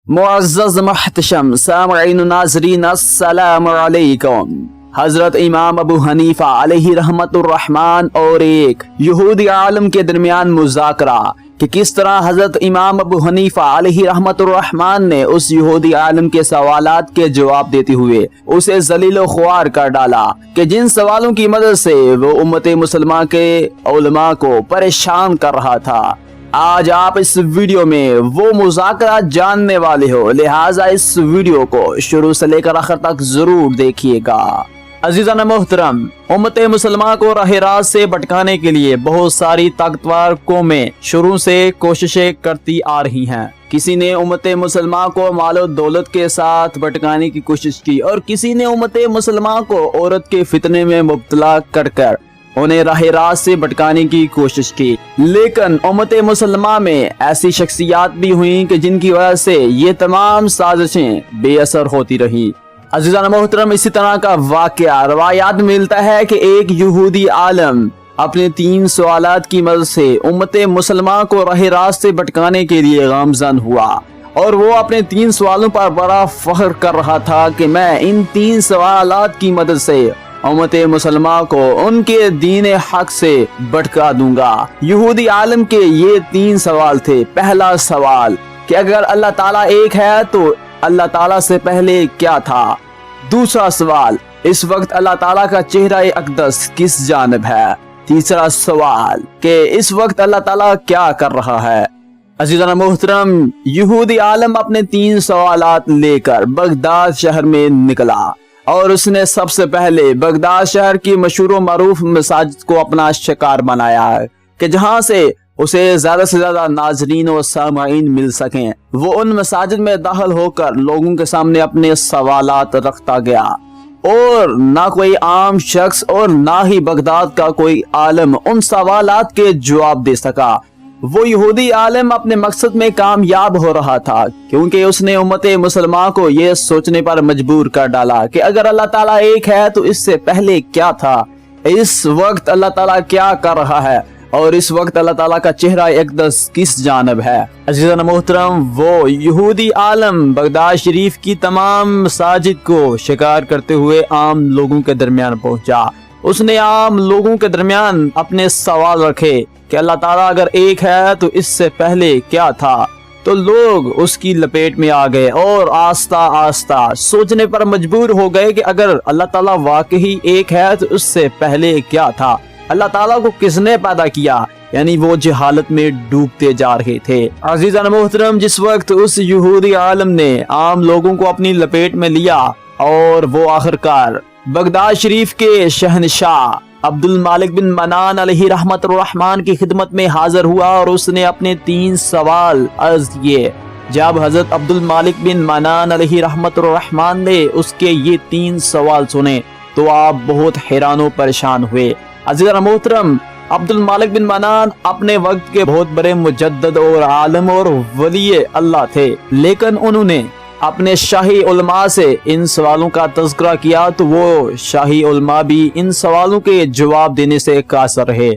मुअज़्ज़ज़ मुहतशम सामईन नाज़रीन अस्सलामु अलैकुम। हजरत इमाम अबू हनीफा अलैहि रहमतुर रहमान और एक यहूदी आलम के दरमियान मुज़ाकरा कि किस तरह हजरत इमाम अबू हनीफा अलैहि रहमतुर रहमान ने उस यहूदी आलम के सवालात के जवाब देते हुए उसे ज़लील ख्वार कर डाला कि जिन सवालों की मदद से वो उम्मत मुसलमान के उलमा को परेशान कर रहा था। आज आप इस वीडियो में वो मुज़ाकरा जानने वाले हो, लिहाजा इस वीडियो को शुरू से लेकर आखिर तक जरूर देखिएगा। अजीज़ान मोहतरम, उम्मत मुसलमान को राह रास्त से भटकाने के लिए बहुत सारी ताकतवर कौमें शुरू से कोशिशें करती आ रही हैं। किसी ने उम्मत मुसलमान को मालो दौलत के साथ भटकाने की कोशिश की और किसी ने उम्मत मुसलमान को औरत के फितने में मुब्तला कर उन्हें राह रास्त से भटकाने की कोशिश की। लेकिन उम्मत मुसलमान में ऐसी शख्सियात भी हुई कि जिनकी वजह से ये तमाम साजिशें बेअसर होती रही। अज़ीज़ान मोहतरम, इसी तरह का वाक़या रवायात मिलता है कि एक यहूदी आलम अपने 3 सवालात की मदद से उम्मत मुसलमान को राह रास्त से भटकाने के लिए गामज़न हुआ और वो अपने 3 सवालों पर बड़ा फख्र कर रहा था कि मैं इन 3 सवालात की मदद से उम्मत मुसलमान को उनके दीन हक से भटका दूंगा। यहूदी आलम के ये 3 सवाल थे। पहला सवाल कि अगर अल्लाह ताला एक है तो अल्लाह ताला से पहले क्या था। दूसरा सवाल, इस वक्त अल्लाह ताला का चेहरा अक़दस किस जानिब है। तीसरा सवाल कि इस वक्त अल्लाह ताला क्या कर रहा है। अज़ीज़ान मोहतरम, यहूदी आलम अपने 3 सवालात लेकर बगदाद शहर में निकला और उसने सबसे पहले बगदाद शहर की मशहूर मरूफ मसाजिद को अपना शिकार बनाया है कि जहां से उसे ज्यादा से ज्यादा नाजरीन और सामाईन मिल सकें। वो उन मसाजिद में दाखिल होकर लोगों के सामने अपने सवालात रखता गया और ना कोई आम शख्स और ना ही बगदाद का कोई आलम उन सवालात के जवाब दे सका। वो यहूदी आलम अपने मकसद में कामयाब हो रहा था क्योंकि उसने उम्मत मुसलमान को ये सोचने पर मजबूर कर डाला कि अगर अल्लाह ताला एक है तो इससे पहले क्या था, इस वक्त अल्लाह ताला क्या कर रहा है और इस वक्त अल्लाह ताला का चेहरा अक़दस किस जानिब है। अज़ीज़ान मोहतरम, वो यहूदी आलम बगदाद शरीफ की तमाम मसाजिद को शिकार करते हुए आम लोगों के दरमियान पहुंचा। उसने आम लोगों के दरमियान अपने सवाल रखे कि अल्लाह ताला अगर एक है तो इससे पहले क्या था। तो लोग उसकी लपेट में आ गए और आस्ता आस्ता सोचने पर मजबूर हो गए कि अगर अल्लाह ताला वाकई एक है तो उससे पहले क्या था, अल्लाह ताला को किसने पैदा किया। यानी वो जहालत में डूबते जा रहे थे। अज़ीज़ान मोहतरम, जिस वक्त उस यहूदी आलम ने आम लोगों को अपनी लपेट में लिया और वो आखिरकार बगदाद शरीफ के शहनशाह अब्दुल मालिक बिन मनान अलैहि रहमतुर रहमान की खिदमत में हाजिर हुआ और उसने अपने 3 सवाल अर्ज किए। जब हजरत अब्दुल मालिक बिन मनान अलैहि रहमतुर रहमान ने उसके ये 3 सवाल सुने तो आप बहुत हैरान परेशान हुए। अज़ीज़ान मोहतरम, अब्दुल मालिक बिन मनान अपने वक्त के बहुत बड़े मुजद्दिद और आलम और वली अल्लाह थे, लेकिन उन्होंने अपने शाही उलमा से इन सवालों का तज़किरा किया तो वो शाही उलमा भी इन सवालों के जवाब देने से कासर रहे।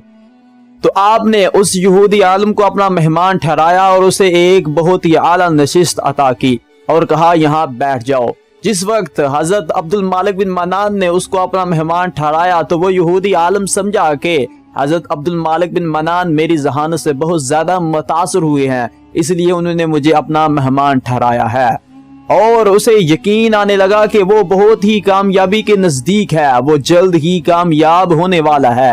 तो आपने उस यहूदी आलम को अपना मेहमान ठहराया और उसे एक बहुत ही आला नशिस्त अता की और कहा यहाँ बैठ जाओ। जिस वक्त हजरत अब्दुल मालिक बिन मनान ने उसको अपना मेहमान ठहराया तो वो यहूदी आलम समझा कि हजरत अब्दुल मालिक बिन मनान मेरी जहानत से बहुत ज्यादा मुतासर हुए हैं, इसलिए उन्होंने मुझे अपना मेहमान ठहराया है। और उसे यकीन आने लगा कि वो बहुत ही कामयाबी के नजदीक है, वो जल्द ही कामयाब होने वाला है।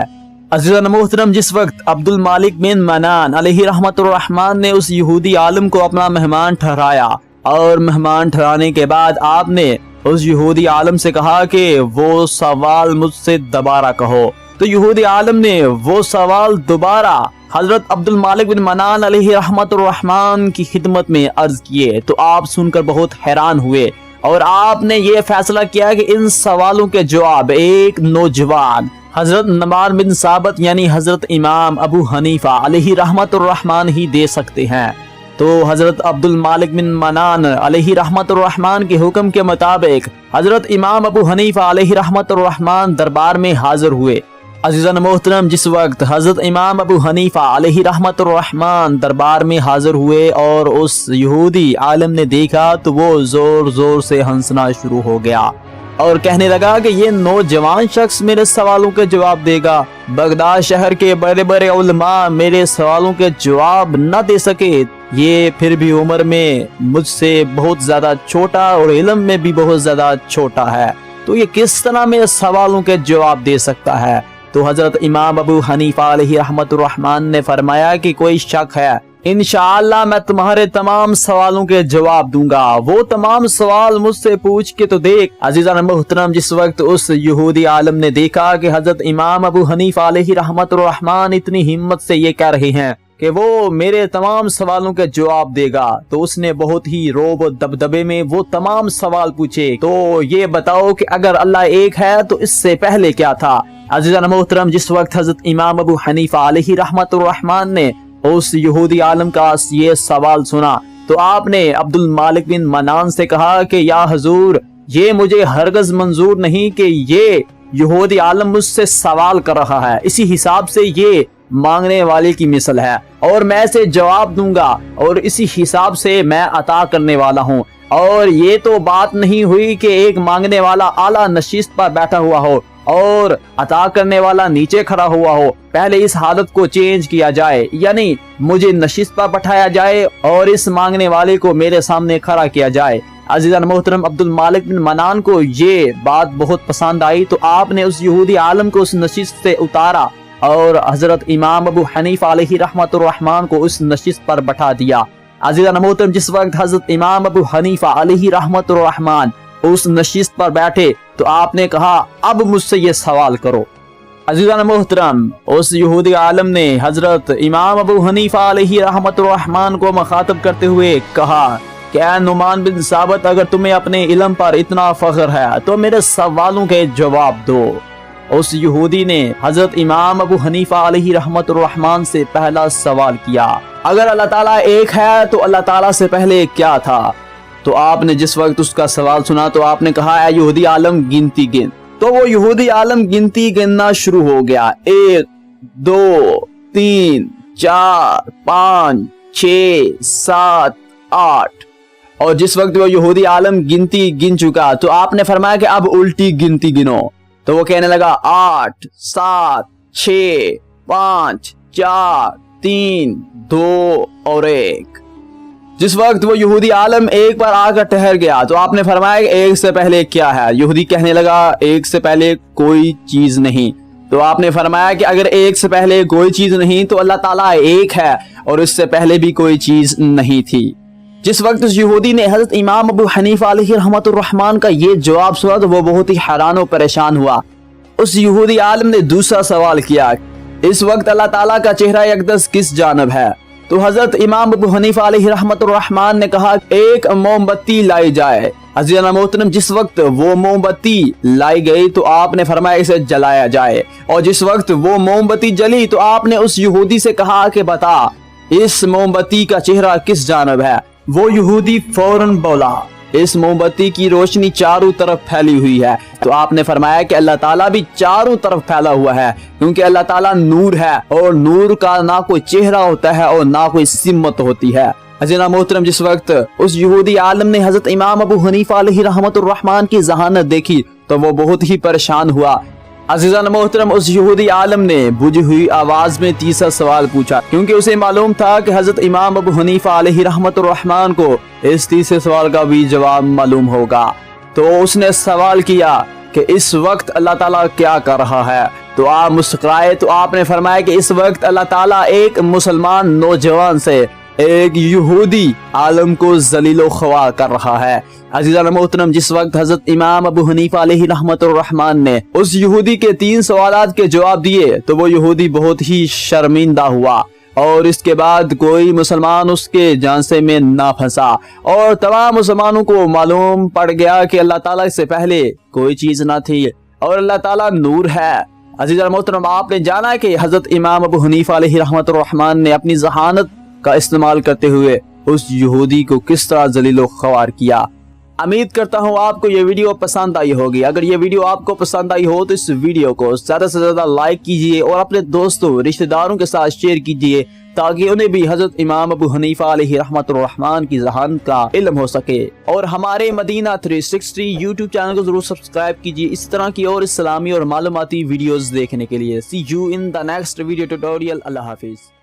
अज़ीज़ान मोहतरम, जिस वक्त अब्दुल मालिक बिन मनान अलैहि रहमतुर रहमान ने उस यहूदी आलम को अपना मेहमान ठहराया और मेहमान ठहराने के बाद आपने उस यहूदी आलम से कहा कि वो सवाल मुझसे दोबारा कहो। तो यहूदी आलम ने वो सवाल दोबारा हजरत अब्दुल मालिक बिन मनान अलैहि रहमतुर रहमान की खिदमत में अर्ज किए। तो आप सुनकर बहुत हैरान हुए और आपने ये फैसला किया कि इन सवालों के जवाब एक नौजवान हजरत नमान बिन साबित यानी हजरत इमाम अबू हनीफा अलैहि रहमतुर रहमान ही दे सकते हैं। तो हजरत अब्दुल मालिक बिन मनान अलैहि रहमतुर रहमान के हुक्म के मुताबिक हजरत इमाम अबू हनीफा अलैहि रहमतुर रहमान दरबार में हाजिर हुए अज़ीज़ान मोहतरम, जिस वक्त हज़रत इमाम अबू हनीफा अलैहि रहमतुर रहमान दरबार में हाजिर हुए और उस यहूदी आलिम ने देखा तो वो जोर जोर से हंसना शुरू हो गया और कहने लगा कि ये नौजवान शख्स मेरे सवालों के जवाब देगा। बगदाद शहर के बड़े बड़े उलमा मेरे सवालों के जवाब न दे सके, ये फिर भी उम्र में मुझसे बहुत ज्यादा छोटा और इल्म में भी बहुत ज्यादा छोटा है, तो ये किस तरह मेरे सवालों के जवाब दे सकता है। तो हजरत इमाम अबू हनीफा अलैहि रहमतुर रहमान ने फरमाया कि कोई शक है, इंशाअल्लाह मैं तुम्हारे तमाम सवालों के जवाब दूंगा, वो तमाम सवाल मुझसे पूछ के तो देख। अजीज़ान मोहतरम, जिस वक्त उस यहूदी आलम ने देखा कि हजरत इमाम अबू हनीफा अलैहि रहमतुर रहमान इतनी हिम्मत से ये कह रहे हैं कि वो मेरे तमाम सवालों के जवाब देगा, तो उसने बहुत ही रोब दबदबे में वो तमाम सवाल पूछे। तो ये बताओ कि अगर अल्लाह एक है तो इससे पहले क्या था। अजीज़ान मोहतरम, जिस वक्त हजरत इमाम अबू हनीफा अलैहि रहमतुर रहमान ने उस यहूदी आलम का ये सवाल सुना तो आपने अब्दुल मालिक बिन मनान से कहा कि या हुजूर, ये मुझे हरगज मंजूर नहीं कि ये यहूदी आलम मुझसे सवाल कर रहा है, इसी हिसाब से ये मांगने वाले की मिसल है और मैं इसे जवाब दूंगा और इसी हिसाब से मैं अता करने वाला हूँ। और ये तो बात नहीं हुई कि एक मांगने वाला आला नशिस्त पर बैठा हुआ हो और अता करने वाला नीचे खड़ा हुआ हो। पहले इस हालत को चेंज किया जाए, यानी मुझे नशिस्त पर बैठाया जाए और इस मांगने वाले को मेरे सामने खड़ा किया जाए। अजीज़ान मोहतरम, अब्दुल मालिक बिन मनान को ये बात बहुत पसंद आई तो आपने उस यहूदी आलम को उस नशिस्त से उतारा और हजरत इमाम अबू हनीफा अलैहि रहमतुर रहमान को उस नशिस्त पर बैठा दिया। अजीज़ान मोहतरम, जिस वक्त हजरत इमाम अबू हनीफा अलैहि रहमतुर रहमान उस नशिस्त पर बैठे तो आपने कहा अब मुझसे ये सवाल करो। अजीज़ान मोहतरम, उस यहूदी आलम ने हजरत इमाम अबू हनीफा अलैहि रहमतुर रहमान को मुखातब करते हुए कहा, क्या नुमान बिन साबित, अगर तुम्हें अपने इल्म पर इतना फख्र है तो मेरे सवालों के जवाब दो। उस यहूदी ने हजरत इमाम अबू हनीफा अलैहि रहमतुर रहमान से पहला सवाल किया, अगर अल्लाह ताला एक है तो अल्लाह ताला से पहले क्या था। तो आपने जिस वक्त उसका सवाल सुना तो आपने कहा, ऐ यहूदी आलम गिनती गिन। तो वो यहूदी आलम गिनती गिनना शुरू हो गया, 1 2 3 4 5 6 7 8। और जिस वक्त वो यहूदी आलम गिनती गिन चुका तो आपने फरमाया कि अब उल्टी गिनती गिनो। तो वो कहने लगा 8 7 6 5 4 3 2 और 1। जिस वक्त वो यहूदी आलम एक बार आकर ठहर गया तो आपने फरमाया कि एक से पहले क्या है। यहूदी कहने लगा एक से पहले कोई चीज नहीं। तो आपने फरमाया कि अगर एक से पहले कोई चीज नहीं तो अल्लाह ताला एक है और इससे पहले भी कोई चीज नहीं थी। जिस वक्त उस यहूदी ने हजरत इमाम अबू हनीफा अलैहि रहमतुर रहमान का ये जवाब सुना तो वो बहुत ही हैरान और परेशान हुआ। उस यहूदी आलम ने दूसरा सवाल किया, इस वक्त अल्लाह ताला का चेहरा यकदस किस जानब है। तो हजरत इमाम अबू हनीफा अलैहि रहमतुर रहमान ने कहा, एक मोमबत्ती लाई जाए। अज़ीज़ान मोहतरम, जिस वक्त वो मोमबत्ती लाई गई तो आपने फरमाया इसे जलाया जाए। और जिस वक्त वो मोमबत्ती जली तो आपने उस यहूदी से कहा कि बता इस मोमबत्ती का चेहरा किस जानब है। वो यहूदी फौरन बोला, इस मोमबत्ती की रोशनी चारों तरफ फैली हुई है। तो आपने फरमाया कि अल्लाह ताला भी चारों तरफ फैला हुआ है, क्योंकि अल्लाह ताला नूर है और नूर का ना कोई चेहरा होता है और ना कोई सिमत होती है। अज़ीज़ान मोहतरम, जिस वक्त उस यहूदी आलम ने हजरत इमाम अबू हनीफा अलैहि रहमतुर रहमान की ज़हानत देखी तो वो बहुत ही परेशान हुआ। अज़ीज़ान मोहतरम, उस यहूदी आलम ने बुझी हुई आवाज में तीसरा सवाल पूछा, क्योंकि उसे मालूम था कि हजरत इमाम अबू हनीफा अलैहि रहमतुर रहमान को इस तीसरे सवाल का भी जवाब मालूम होगा। तो उसने सवाल किया कि इस वक्त अल्लाह ताला क्या कर रहा है। तो आप मुस्कुराए तो आपने फरमाया कि इस वक्त अल्लाह ताला एक मुसलमान नौजवान से एक यहूदी आलम को जलीलो ख्वार कर रहा है। अज़ीज़ान मोहतरम, जिस वक्त हजरत इमाम अबू हनीफा अलैहि रहमतुर रहमान ने उस यहूदी के 3 सवालात के जवाब दिए तो वो यहूदी बहुत ही शर्मिंदा हुआ और इसके बाद कोई मुसलमान उसके झांसे में ना फंसा और तमाम मुसलमानों को मालूम पड़ गया कि अल्लाह ताला से पहले कोई चीज ना थी और अल्लाह ताला नूर है। अज़ीज़ान मोहतरम, आपने जाना कि हजरत इमाम अबू हनीफा अलैहि रहमतुर रहमान ने अपनी जहानत का इस्तेमाल करते हुए उस यहूदी को किस तरह जलीलो ख्वार किया। امید کرتا ہوں آپ کو یہ ویڈیو پسند آئی ہوگی۔ اگر یہ ویڈیو آپ کو پسند آئی ہو تو اس ویڈیو کو زیادہ سے زیادہ لائک کیجئے اور اپنے دوستوں رشتہ داروں کے ساتھ شیئر کیجئے تاکہ انہیں بھی حضرت امام ابو حنیفہ علیہ رحمت الرحمن کی ذہانت کا علم ہو سکے۔ اور ہمارے مدینہ 360 یوٹیوب چینل کو ضرور سبسکرائب کیجئے اس طرح کی اور اسلامی اور معلوماتی ویڈیوز دیکھنے کے لیے۔ See you in the next video tutorial۔ اللہ حافظ۔